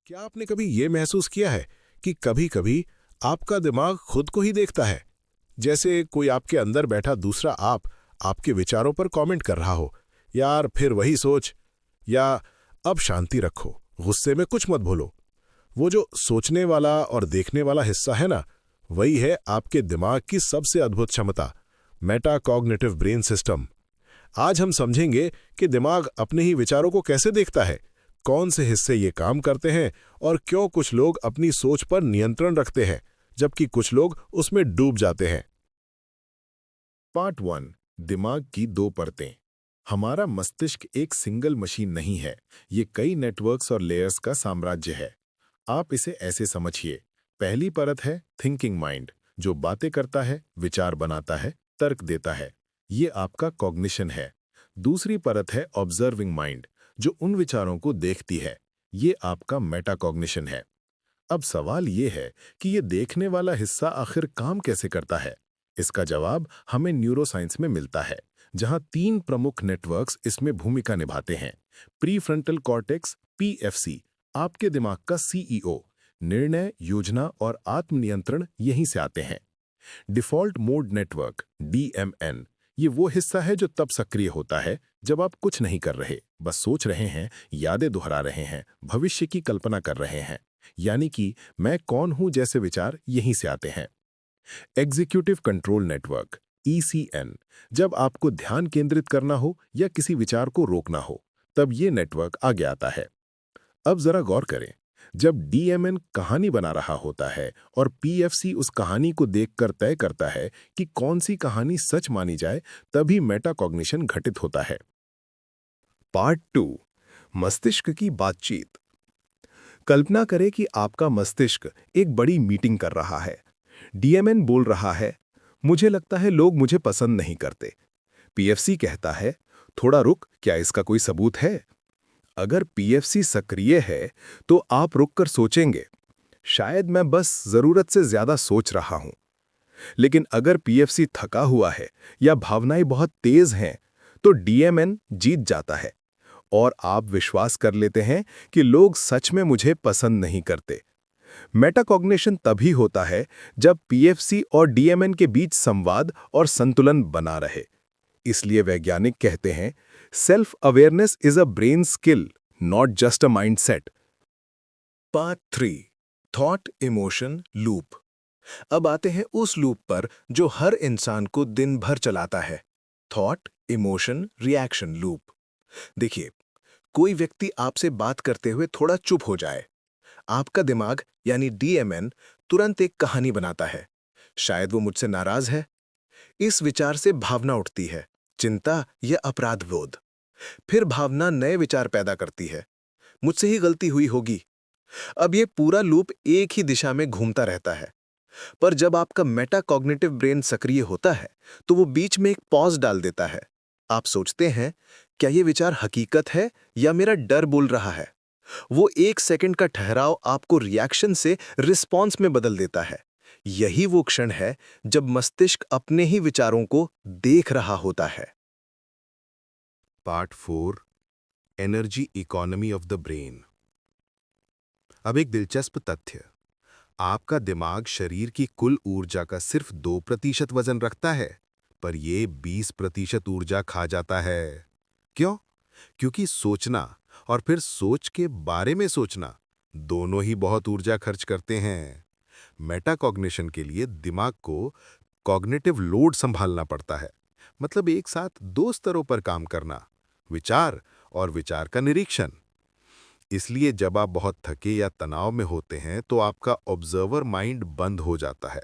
क्या आपने कभी ये महसूस किया है कि कभी-कभी आपका दिमाग खुद को ही देखता है? जैसे कोई आपके अंदर बैठा दूसरा आप आपके विचारों पर कमेंट कर रहा हो, यार फिर वही सोच, या अब शांति रखो, गुस्से में कुछ मत भूलो। वो जो सोचने वाला और देखने वाला हिस्सा है ना, वही है आपके दिमाग की सबसे अद्भुत क्षमता, मेटाकॉग्निटिव ब्रेन सिस्टम। आज हम समझेंगे कि दिमाग अपने ही विचारों को कैसे देखता है, कौन से हिस्से ये काम करते हैं और क्यों कुछ लोग अपनी सोच पर नियंत्रण रखते हैं जबकि कुछ लोग उसमें डूब जाते हैं। पार्ट 1। दिमाग की दो परतें। हमारा मस्तिष्क एक सिंगल मशीन नहीं है, ये कई नेटवर्क्स और लेयर्स का साम्राज्य है। आप इसे ऐसे समझिए। पहली परत है थिंकिंग माइंड, जो बातें करता है, विचार बनाता है, तर्क देता है। ये आपका कॉग्निशन है। दूसरी परत है ऑब्जर्विंग माइंड, जो उन विचारों को देखती है। ये आपका मेटाकॉग्निशन है। अब सवाल ये है कि ये देखने वाला हिस्सा आखिर काम कैसे करता है। इसका जवाब हमें न्यूरोसाइंस में मिलता है, जहां तीन प्रमुख नेटवर्क्स इसमें भूमिका निभाते हैं। प्रीफ्रंटल कॉर्टेक्स पीएफसी, आपके दिमाग का सीईओ। निर्णय, योजना और आत्मनियंत्रण यहीं से आते हैं। डिफॉल्ट मोड नेटवर्क डीएमएन, ये वो हिस्सा है जो तब सक्रिय होता है जब आप कुछ नहीं कर रहे, बस सोच रहे हैं, यादें दोहरा रहे हैं, भविष्य की कल्पना कर रहे हैं। यानी कि मैं कौन हूं जैसे विचार यहीं से आते हैं। एग्जीक्यूटिव कंट्रोल नेटवर्क ईसीएन, जब आपको ध्यान केंद्रित करना हो या किसी विचार को रोकना हो, तब ये नेटवर्क आगे आता है। अब जरा गौर करें, जब डीएमएन कहानी बना रहा होता है और पीएफसी उस कहानी को देखकर तय करता है कि कौन सी कहानी सच मानी जाए, तभी मेटाकॉग्निशन घटित होता है। पार्ट 2। मस्तिष्क की बातचीत। कल्पना करें कि आपका मस्तिष्क एक बड़ी मीटिंग कर रहा है। डीएमएन बोल रहा है, मुझे लगता है लोग मुझे पसंद नहीं करते। पीएफसी कहता है, थोड़ा रुक, क्या इसका कोई सबूत है? अगर पीएफसी सक्रिय है तो आप रुककर सोचेंगे, शायद मैं बस जरूरत से ज्यादा सोच रहा हूं। लेकिन अगर पीएफसी थका हुआ है या भावनाएं बहुत तेज हैं, तो डीएमएन जीत जाता है और आप विश्वास कर लेते हैं कि लोग सच में मुझे पसंद नहीं करते। मेटाकॉग्निशन तभी होता है जब पीएफसी और डीएमएन के बीच संवाद और संतुलन बना रहे। इसलिए वैज्ञानिक कहते हैं, self awareness is a brain skill, not just a mindset. Part 3। Thought emotion loop. अब आते हैं उस लूप पर जो हर इंसान को दिन भर चलाता है। Thought emotion reaction loop. देखिए, कोई व्यक्ति आपसे बात करते हुए थोड़ा चुप हो जाए, आपका दिमाग यानी डीएमएन तुरंत एक कहानी बनाता है। शायद वो मुझसे नाराज है। इस विचार से भावना उठती है, चिंता या अपराध बोध। फिर भावना नए विचार पैदा करती है, मुझसे ही गलती हुई होगी। अब ये पूरा लूप एक ही दिशा में घूमता रहता है। पर जब आपका मेटाकॉग्निटिव ब्रेन सक्रिय होता है, तो वो बीच में एक पॉज डाल देता है। आप सोचते हैं, क्या ये विचार हकीकत है या मेरा डर बोल रहा है? वो एक सेकंड का ठहराव आपको रिएक्शन से रिस्पॉन्स में बदल देता है। यही वो क्षण है जब मस्तिष्क अपने ही विचारों को देख रहा होता है। Part 4। Energy economy of the brain. अब एक दिलचस्प तथ्य, आपका दिमाग शरीर की कुल ऊर्जा का सिर्फ 2% वजन रखता है, पर यह 20% ऊर्जा खा जाता है। क्यों? क्योंकि सोचना और फिर सोच के बारे में सोचना दोनों ही बहुत ऊर्जा खर्च करते हैं। मेटाकॉग्निशन के लिए दिमाग को कॉग्निटिव लोड संभालना पड़ता है, मतलब एक साथ दो स्तरों पर काम करना, विचार और विचार का निरीक्षण। इसलिए जब आप बहुत थके या तनाव में होते हैं तो आपका ऑब्जर्वर माइंड बंद हो जाता है।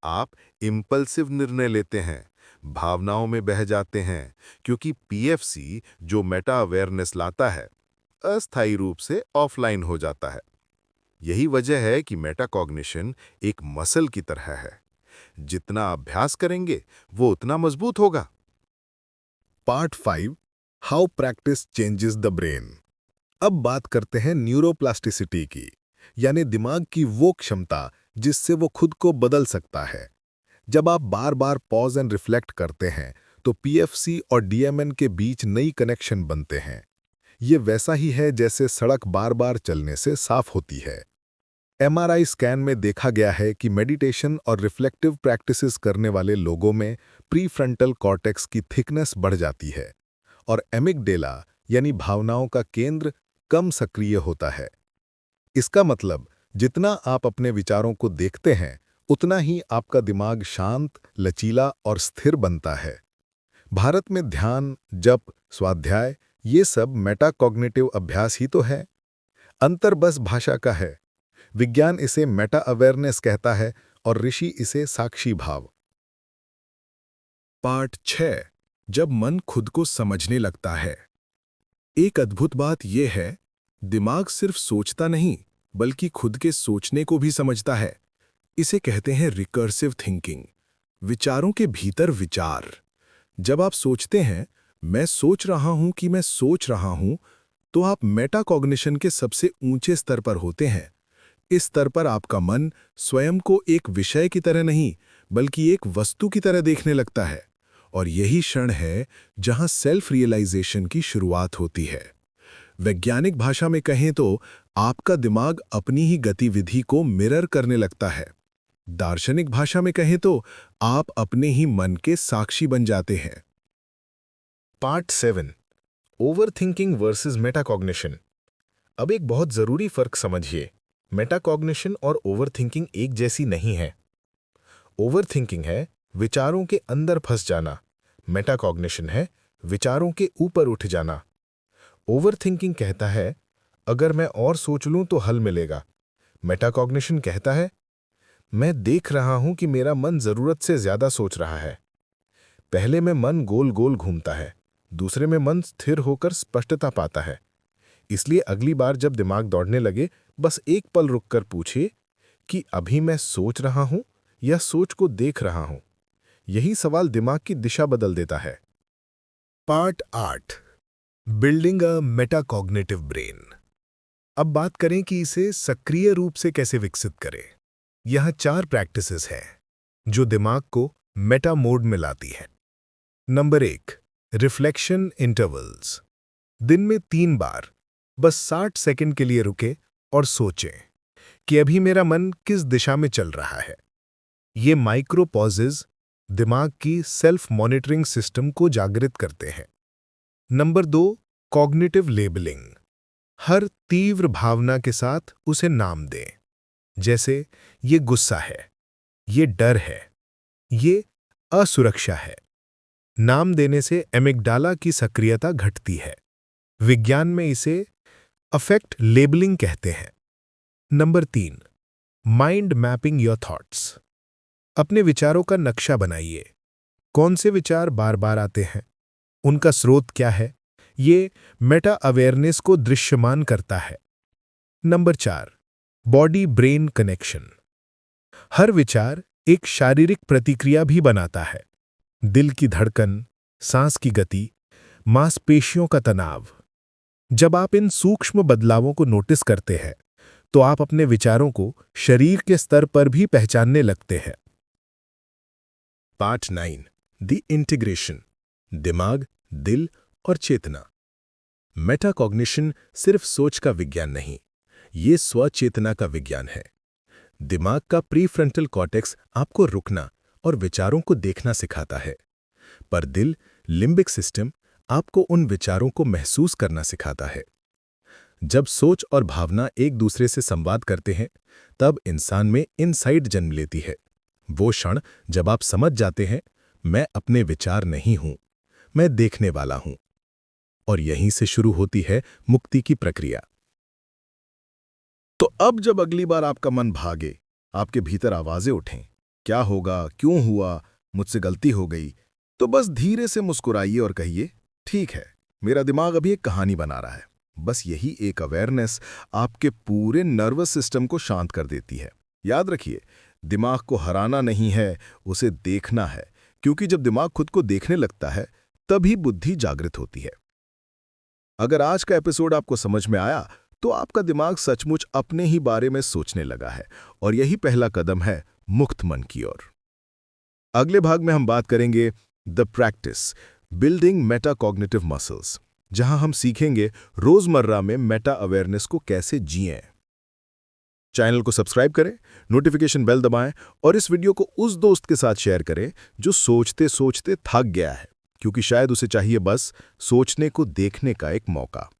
आप इम्पल्सिव निर्णय लेते हैं, भावनाओं में बह जाते हैं, क्योंकि पीएफसी जो मेटा अवेयरनेस लाता है, अस्थायी रूप से ऑफलाइन हो जाता है। यही वजह है कि मेटाकॉग्निशन एक मसल की तरह है, जितना अभ्यास करेंगे वो उतना मजबूत होगा। Part 5। How practice changes the brain. अब बात करते हैं न्यूरोप्लास्टिसिटी की, यानी दिमाग की वो क्षमता जिससे वो खुद को बदल सकता है। जब आप बार बार पॉज एंड रिफ्लेक्ट करते हैं, तो पीएफसी और डीएमएन के बीच नई कनेक्शन बनते हैं। ये वैसा ही है जैसे सड़क बार बार चलने से साफ होती है। एमआरआई स्कैन में देखा गया है कि मेडिटेशन और रिफ्लेक्टिव प्रैक्टिसेस करने वाले लोगों में प्रीफ्रंटल कॉर्टेक्स की थिकनेस बढ़ जाती है और एमिगडेला यानी भावनाओं का केंद्र कम सक्रिय होता है। इसका मतलब जितना आप अपने विचारों को देखते हैं उतना ही आपका दिमाग शांत, लचीला और स्थिर बनता है। भारत में ध्यान, जप, स्वाध्याय ये सब मेटाकॉग्निटिव अभ्यास ही तो है। अंतर बस भाषा का है। विज्ञान इसे मेटा अवेयरनेस कहता है और ऋषि इसे साक्षी भाव। पार्ट 6 जब मन खुद को समझने लगता है। एक अद्भुत बात यह है, दिमाग सिर्फ सोचता नहीं बल्कि खुद के सोचने को भी समझता है। इसे कहते हैं रिकर्सिव थिंकिंग, विचारों के भीतर विचार। जब आप सोचते हैं मैं सोच रहा हूं कि मैं सोच रहा हूं, तो आप मेटाकॉग्निशन के सबसे ऊंचे स्तर पर होते हैं। इस स्तर पर आपका मन स्वयं को एक विषय की तरह नहीं बल्कि एक वस्तु की तरह देखने लगता है, और यही क्षण है जहां सेल्फ रियलाइजेशन की शुरुआत होती है। वैज्ञानिक भाषा में कहें तो आपका दिमाग अपनी ही गतिविधि को मिरर करने लगता है। दार्शनिक भाषा में कहें तो आप अपने ही मन के साक्षी बन जाते हैं। Part 7 overthinking versus metacognition. अब एक बहुत जरूरी फर्क समझिए। मेटाकॉग्निशन और ओवरथिंकिंग एक जैसी नहीं है। ओवरथिंकिंग है विचारों के अंदर फंस जाना, मेटाकॉग्निशन है विचारों के ऊपर उठ जाना। ओवरथिंकिंग कहता है अगर मैं और सोच लूं तो हल मिलेगा। मेटाकॉग्निशन कहता है मैं देख रहा हूं कि मेरा मन जरूरत से ज्यादा सोच रहा है। पहले में मन गोल गोल घूमता है, दूसरे में मन स्थिर होकर स्पष्टता पाता है। इसलिए अगली बार जब दिमाग दौड़ने लगे बस एक पल रुककर पूछिए कि अभी मैं सोच रहा हूं या सोच को देख रहा हूं। यही सवाल दिमाग की दिशा बदल देता है। पार्ट 8 बिल्डिंग अ मेटाकॉग्निटिव ब्रेन। अब बात करें कि इसे सक्रिय रूप से कैसे विकसित करें। यह 4 प्रैक्टिसेस हैं जो दिमाग को मेटा मोड में लाती है। Number 1 reflection intervals. दिन में 3 बार बस 60 सेकंड के लिए रुके और सोचें कि अभी मेरा मन किस दिशा में चल रहा है। ये माइक्रो पॉजेज दिमाग की सेल्फ मॉनिटरिंग सिस्टम को जागृत करते हैं। Number 2 cognitive labelling. हर तीव्र भावना के साथ उसे नाम दें, जैसे ये गुस्सा है, ये डर है, ये असुरक्षा है। नाम देने से एमिगडाला की सक्रियता घटती है। विज्ञान में इसे अफेक्ट लेबलिंग कहते हैं। Number 3 mind mapping your thoughts. अपने विचारों का नक्शा बनाइए। कौन से विचार बार बार आते हैं, उनका स्रोत क्या है, ये मेटा अवेयरनेस को दृश्यमान करता है। Number 4 body brain connection. हर विचार एक शारीरिक प्रतिक्रिया भी बनाता है। दिल की धड़कन, सांस की गति, मांसपेशियों का तनाव। जब आप इन सूक्ष्म बदलावों को नोटिस करते हैं तो आप अपने विचारों को शरीर के स्तर पर भी पहचानने लगते हैं। पार्ट 9 द इंटीग्रेशन, दिमाग, दिल और चेतना। मेटाकॉग्निशन सिर्फ सोच का विज्ञान नहीं, ये स्वचेतना का विज्ञान है। दिमाग का प्रीफ्रंटल कॉर्टेक्स आपको रुकना और विचारों को देखना सिखाता है, पर दिल, लिम्बिक सिस्टम आपको उन विचारों को महसूस करना सिखाता है। जब सोच और भावना एक दूसरे से संवाद करते हैं, तब इंसान में इनसाइट जन्म लेती है। वो क्षण जब आप समझ जाते हैं मैं अपने विचार नहीं हूं, मैं देखने वाला हूं। और यहीं से शुरू होती है मुक्ति की प्रक्रिया। तो अब जब अगली बार आपका मन भागे, आपके भीतर आवाजें उठें, क्या होगा, क्यों हुआ, मुझसे गलती हो गई, तो बस धीरे से मुस्कुराइए और कहिए ठीक है, मेरा दिमाग अभी एक कहानी बना रहा है। बस यही एक अवेयरनेस आपके पूरे नर्वस सिस्टम को शांत कर देती है। याद रखिए, दिमाग को हराना नहीं है, उसे देखना है, क्योंकि जब दिमाग खुद को देखने लगता है तभी बुद्धि जागृत होती है। अगर आज का एपिसोड आपको समझ में आया तो आपका दिमाग सचमुच अपने ही बारे में सोचने लगा है, और यही पहला कदम है मुक्त मन की ओर। अगले भाग में हम बात करेंगे the practice building metacognitive muscles, जहां हम सीखेंगे रोजमर्रा में मेटा अवेयरनेस को कैसे जिएं। चैनल को सब्सक्राइब करें, नोटिफिकेशन बेल दबाएं और इस वीडियो को उस दोस्त के साथ शेयर करें जो सोचते सोचते थक गया है, क्योंकि शायद उसे चाहिए बस सोचने को देखने का एक मौका।